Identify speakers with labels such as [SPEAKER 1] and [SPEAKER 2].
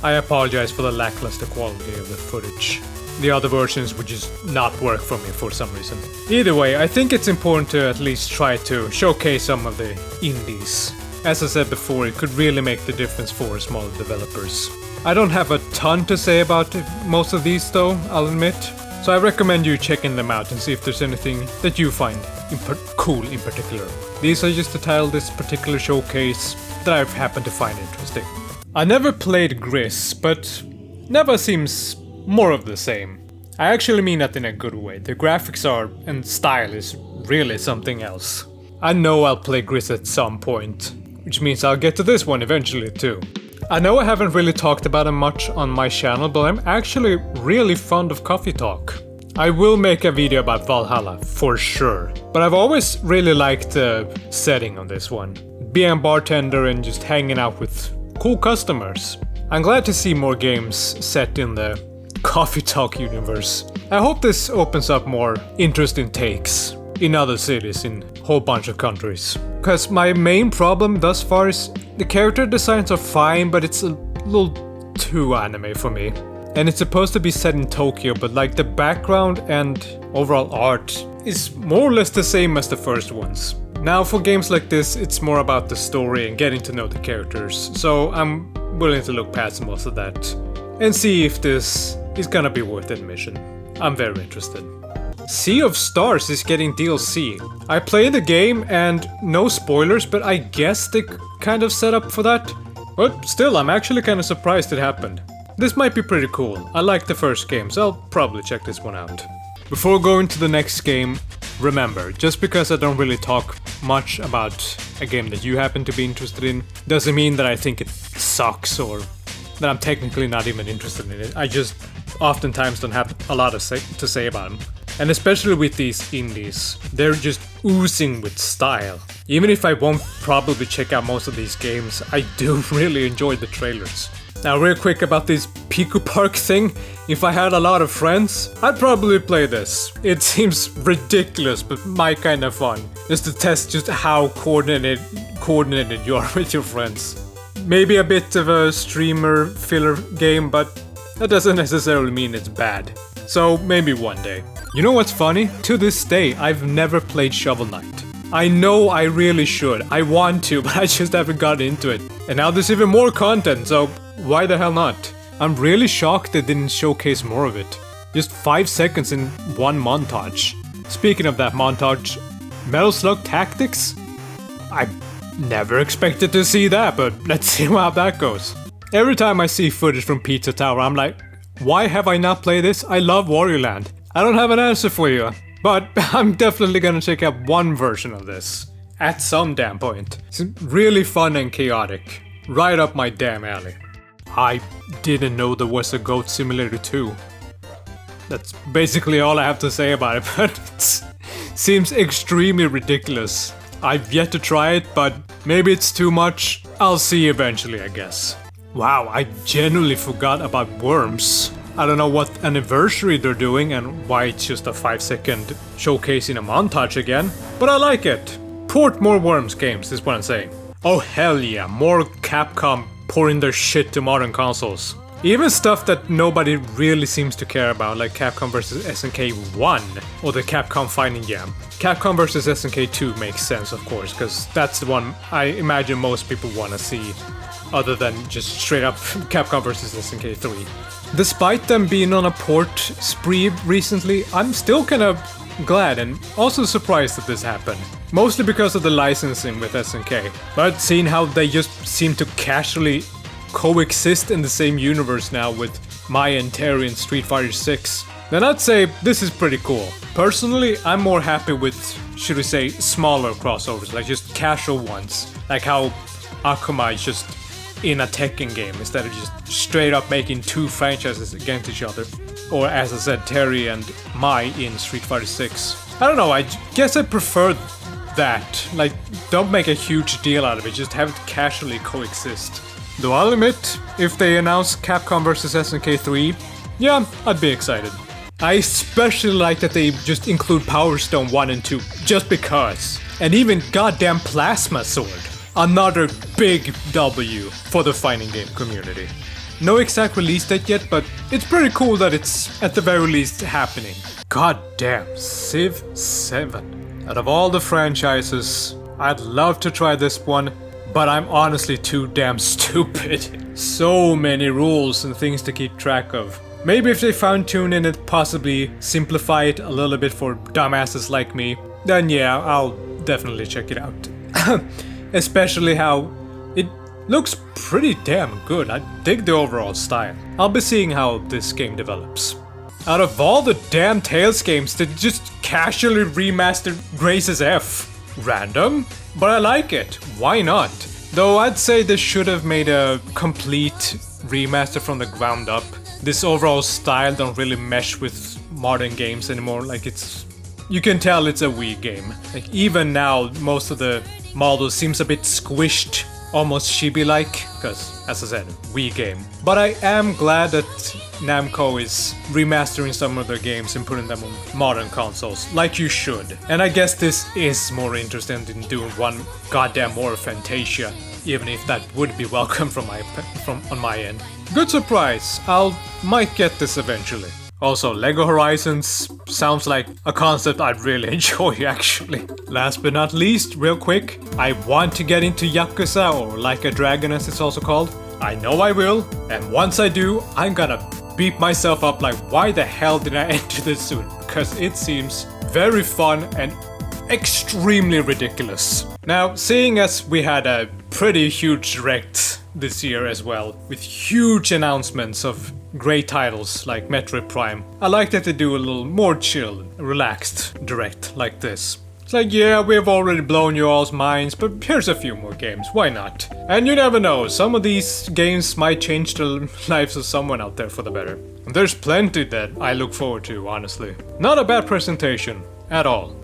[SPEAKER 1] I apologize for the lackluster quality of the footage. The other versions would just not work for me for some reason. Either way, I think it's important to at least try to showcase some of the indies. As I said before, it could really make the difference for smaller developers. I don't have a ton to say about most of these though, I'll admit. So I recommend you checking them out and see if there's anything that you find cool in particular. These are just the title of this particular showcase that I've happened to find interesting. I never played Gris, but never seems more of the same. I actually mean that in a good way. The graphics are and style is really something else. I know I'll play Gris at some point, which means I'll get to this one eventually too. I know I haven't really talked about him much on my channel, but I'm actually really fond of Coffee Talk. I will make a video about Valhalla, for sure. But I've always really liked the setting on this one. Being a bartender and just hanging out with cool customers. I'm glad to see more games set in the Coffee Talk universe. I hope this opens up more interesting takes in other cities in a whole bunch of countries. Because my main problem thus far is the character designs are fine, but it's a little too anime for me. And it's supposed to be set in Tokyo, but like the background and overall art is more or less the same as the first ones. Now for games like this, it's more about the story and getting to know the characters, so I'm willing to look past most of that and see if this is gonna be worth admission. I'm very interested. Sea of Stars is getting DLC. I played the game and no spoilers, but I guess they kind of set up for that. But still, I'm actually kind of surprised it happened. This might be pretty cool. I like the first game, so I'll probably check this one out. Before going to the next game, remember, just because I don't really talk much about a game that you happen to be interested in, doesn't mean that I think it sucks or that I'm technically not even interested in it. I just oftentimes don't have a lot to say about them. And especially with these indies, they're just oozing with style. Even if I won't probably check out most of these games, I do really enjoy the trailers. Now real quick about this Pico Park thing, if I had a lot of friends, I'd probably play this. It seems ridiculous, but my kind of fun. Just to test just how coordinated you are with your friends. Maybe a bit of a streamer filler game, but that doesn't necessarily mean it's bad. So maybe one day. You know what's funny? To this day, I've never played Shovel Knight. I know I really should. I want to, but I just haven't gotten into it. And now there's even more content, so why the hell not? I'm really shocked they didn't showcase more of it. Just 5 seconds in one montage. Speaking of that montage, Metal Slug Tactics? I never expected to see that, but let's see how that goes. Every time I see footage from Pizza Tower, I'm like, why have I not played this? I love Wario Land. I don't have an answer for you, but I'm definitely gonna check out one version of this. At some damn point. It's really fun and chaotic. Right up my damn alley. I didn't know there was a Goat Simulator 2. That's basically all I have to say about it, but it seems extremely ridiculous. I've yet to try it, but maybe it's too much. I'll see eventually, I guess. Wow, I genuinely forgot about Worms. I don't know what anniversary they're doing and why it's just a 5-second showcase in a montage again, but I like it. Port more Worms games is what I'm saying. Oh hell yeah, more Capcom pouring their shit to modern consoles. Even stuff that nobody really seems to care about, like Capcom vs SNK 1 or the Capcom Fighting Jam. Capcom vs SNK 2 makes sense, of course, because that's the one I imagine most people want to see, other than just straight up Capcom vs SNK 3. Despite them being on a port spree recently, I'm still kind of glad and also surprised that this happened. Mostly because of the licensing with SNK, but seeing how they just seem to casually coexist in the same universe now with Maya and Terry in Street Fighter 6, then I'd say this is pretty cool. Personally, I'm more happy with, should we say, smaller crossovers, like just casual ones, like how Akuma is just in a Tekken game instead of just straight up making two franchises against each other. Or as I said, Terry and Mai in Street Fighter 6. I don't know, I guess I prefer that. Like, don't make a huge deal out of it, just have it casually coexist. Though I'll admit, if they announce Capcom vs SNK 3, yeah, I'd be excited. I especially like that they just include Power Stone 1 and 2, just because. And even goddamn Plasma Sword. Another big W for the fighting game community. No exact release date yet, but it's pretty cool that it's at the very least happening. God damn, Civ 7. Out of all the franchises, I'd love to try this one, but I'm honestly too damn stupid. So many rules and things to keep track of. Maybe if they fine-tune in it, possibly simplify it a little bit for dumbasses like me, then yeah, I'll definitely check it out. Especially how it looks pretty damn good. I dig the overall style. I'll be seeing how this game develops. Out of all the damn Tales games that just casually remastered Grace's F. Random, but I like it. Why not? Though I'd say they should have made a complete remaster from the ground up. This overall style don't really mesh with modern games anymore. Like you can tell it's a Wii game. Like even now, most of the models seems a bit squished, almost chibi-like, because as I said, Wii game. But I am glad that Namco is remastering some of their games and putting them on modern consoles, like you should. And I guess this is more interesting than doing one goddamn more of Fantasia, even if that would be welcome on my end. Good surprise, might get this eventually. Also, Lego Horizons sounds like a concept I'd really enjoy actually. Last but not least, real quick, I want to get into Yakuza, or Like a Dragon as it's also called. I know I will, and once I do, I'm gonna beat myself up like why the hell did I enter this soon? Because it seems very fun and extremely ridiculous. Now, seeing as we had a pretty huge direct this year as well, with huge announcements of great titles like Metroid Prime, I like that they do a little more chill, relaxed direct like this. It's like, yeah, we've already blown you all's minds, but here's a few more games, why not? And you never know, some of these games might change the lives of someone out there for the better. And there's plenty that I look forward to, honestly. Not a bad presentation, at all.